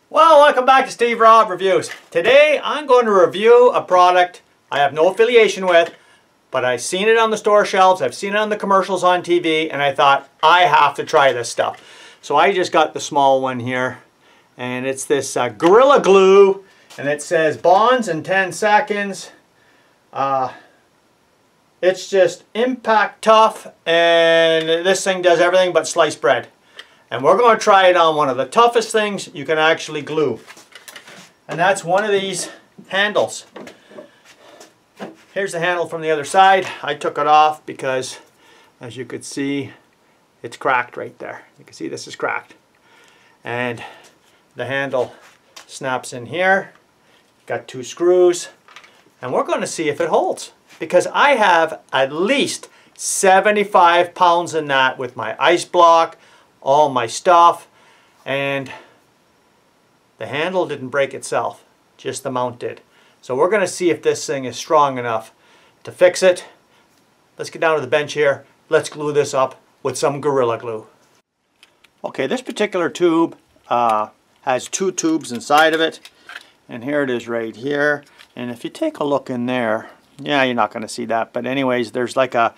Well, welcome back to Steve Robb Reviews. Today I'm going to review a product I have no affiliation with, but I've seen it on the store shelves, I've seen it on the commercials on TV, and I thought I have to try this stuff. So I just got the small one here, and it's this Gorilla Glue, and it says bonds in 10 seconds. It's just impact tough, and this thing does everything but slice bread. And we're going to try it on one of the toughest things you can actually glue. And that's one of these handles. Here's the handle from the other side. I took it off because, as you could see, it's cracked right there. You can see this is cracked. And the handle snaps in here. Got 2 screws. And we're going to see if it holds. Because I have at least 75 pounds in that with my ice block, all my stuff, and the handle didn't break itself, just the mount did. So we're going to see if this thing is strong enough to fix it. Let's get down to the bench here. Let's glue this up with some Gorilla Glue. Okay, this particular tube has 2 tubes inside of it, and here it is right here. And if you take a look in there, yeah, you're not going to see that, but anyways, there's like a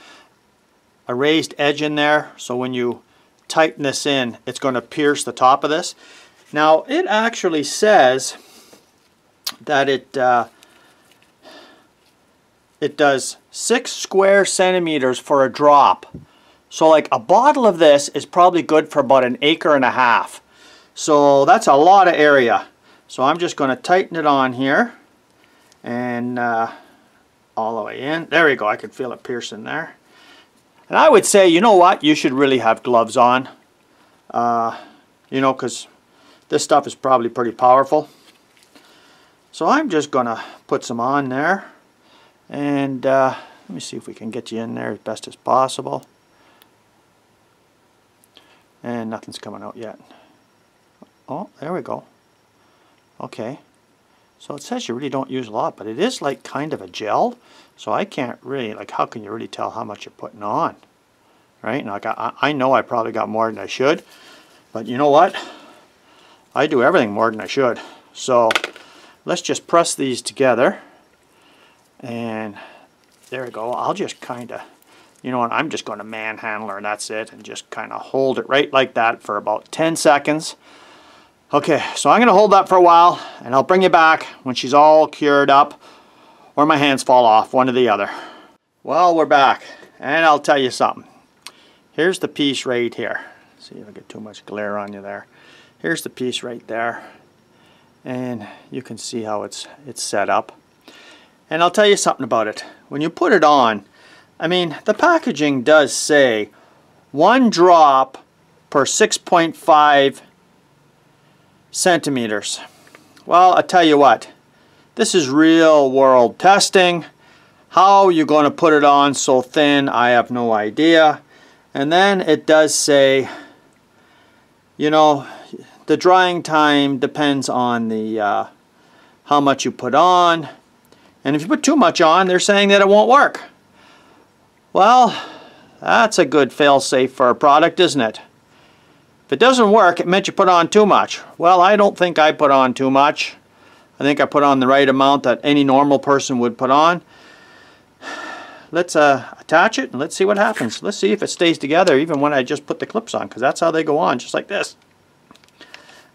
raised edge in there, so when you tighten this in, it's going to pierce the top of this. Now, it actually says that it does 6 square centimeters for a drop. So like a bottle of this is probably good for about 1.5 acres. So that's a lot of area. So I'm just going to tighten it on here and all the way in. There we go. I can feel it piercing there. And I would say, you know what, you should really have gloves on, you know, because this stuff is probably pretty powerful. So I'm just going to put some on there, and let me see if we can get you in there as best as possible. And nothing's coming out yet. Oh, there we go. Okay. So it says you really don't use a lot, but it is like kind of a gel. So I can't really, like, how can you really tell how much you're putting on? Right? And like, I know I probably got more than I should. But you know what? I do everything more than I should. So let's just press these together. And there we go. I'll just kind of, you know what, I'm just going to manhandle her, and that's it. And just kind of hold it right like that for about 10 seconds. Okay, so I'm going to hold that for a while, and I'll bring you back when she's all cured up, or my hands fall off, one or the other. Well, we're back, and I'll tell you something. Here's the piece right here. See if I get too much glare on you there. Here's the piece right there, and you can see how it's set up. And I'll tell you something about it. When you put it on, I mean, the packaging does say 1 drop per 6.5 centimeters. Well, I tell you what, this is real world testing. How you're going to put it on so thin, I have no idea. And then it does say, you know, the drying time depends on the how much you put on. And if you put too much on, they're saying that it won't work. Well, that's a good fail-safe for a product, isn't it? If it doesn't work, it meant you put on too much. Well, I don't think I put on too much. I think I put on the right amount that any normal person would put on. Let's attach it and let's see what happens. Let's see if it stays together even when I just put the clips on, because that's how they go on, just like this.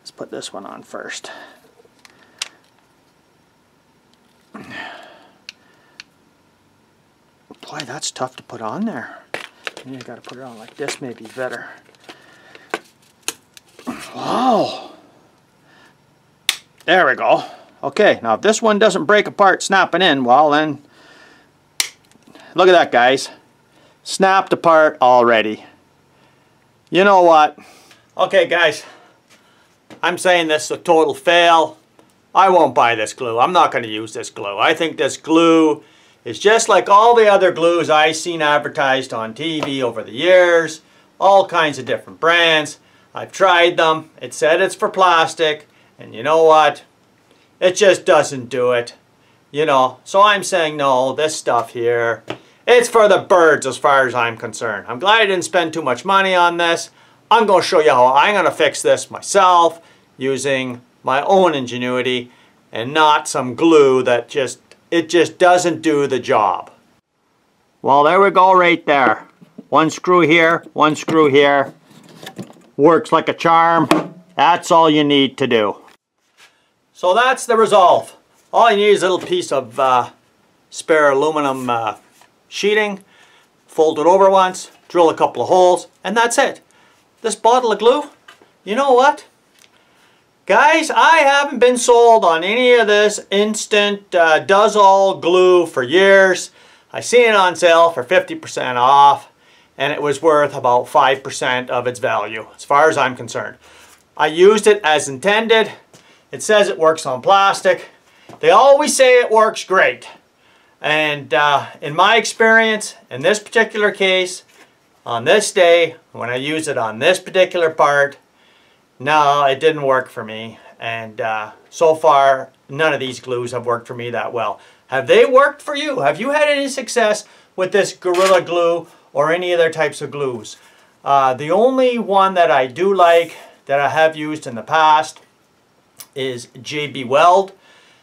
Let's put this one on first. Boy, that's tough to put on there. You got to put it on like this, maybe better. Wow. There we go. Okay, now if this one doesn't break apart snapping in, well then, look at that, guys. Snapped apart already. You know what? Okay, guys. I'm saying this is a total fail. I won't buy this glue. I'm not going to use this glue. I think this glue is just like all the other glues I've seen advertised on TV over the years. All kinds of different brands. I've tried them. It said it's for plastic. And you know what? It just doesn't do it. You know, so I'm saying no, this stuff here, it's for the birds as far as I'm concerned. I'm glad I didn't spend too much money on this. I'm going to show you how I'm going to fix this myself using my own ingenuity and not some glue that just doesn't do the job. Well, there we go right there. One screw here, one screw here. Works like a charm. That's all you need to do. So that's the resolve. All you need is a little piece of spare aluminum sheeting. Fold it over once, drill a couple of holes, and that's it. This bottle of glue, you know what? Guys, I haven't been sold on any of this instant does-all glue for years. I seen it on sale for 50% off, and it was worth about 5% of its value, as far as I'm concerned. I used it as intended. It says it works on plastic. They always say it works great. And in my experience, in this particular case, on this day, when I used it on this particular part, no, it didn't work for me. And so far, none of these glues have worked for me that well. Have they worked for you? Have you had any success with this Gorilla Glue or any other types of glues? The only one that I do like, that I have used in the past, is JB Weld.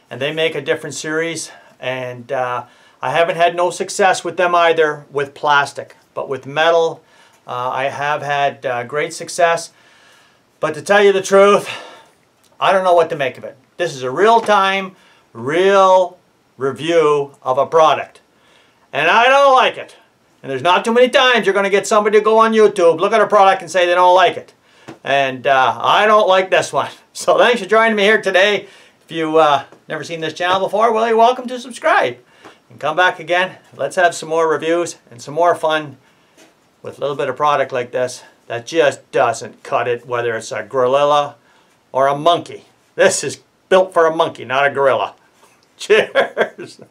And they make a different series. And I haven't had no success with them either with plastic. But with metal, I have had great success. But to tell you the truth, I don't know what to make of it. This is a real-time, real review of a product. And I don't like it. And there's not too many times you're going to get somebody to go on YouTube, look at a product and say they don't like it. And I don't like this one. So thanks for joining me here today. If you've never seen this channel before, well, you're welcome to subscribe. And come back again. Let's have some more reviews and some more fun with a little bit of product like this that just doesn't cut it, whether it's a gorilla or a monkey. This is built for a monkey, not a gorilla. Cheers!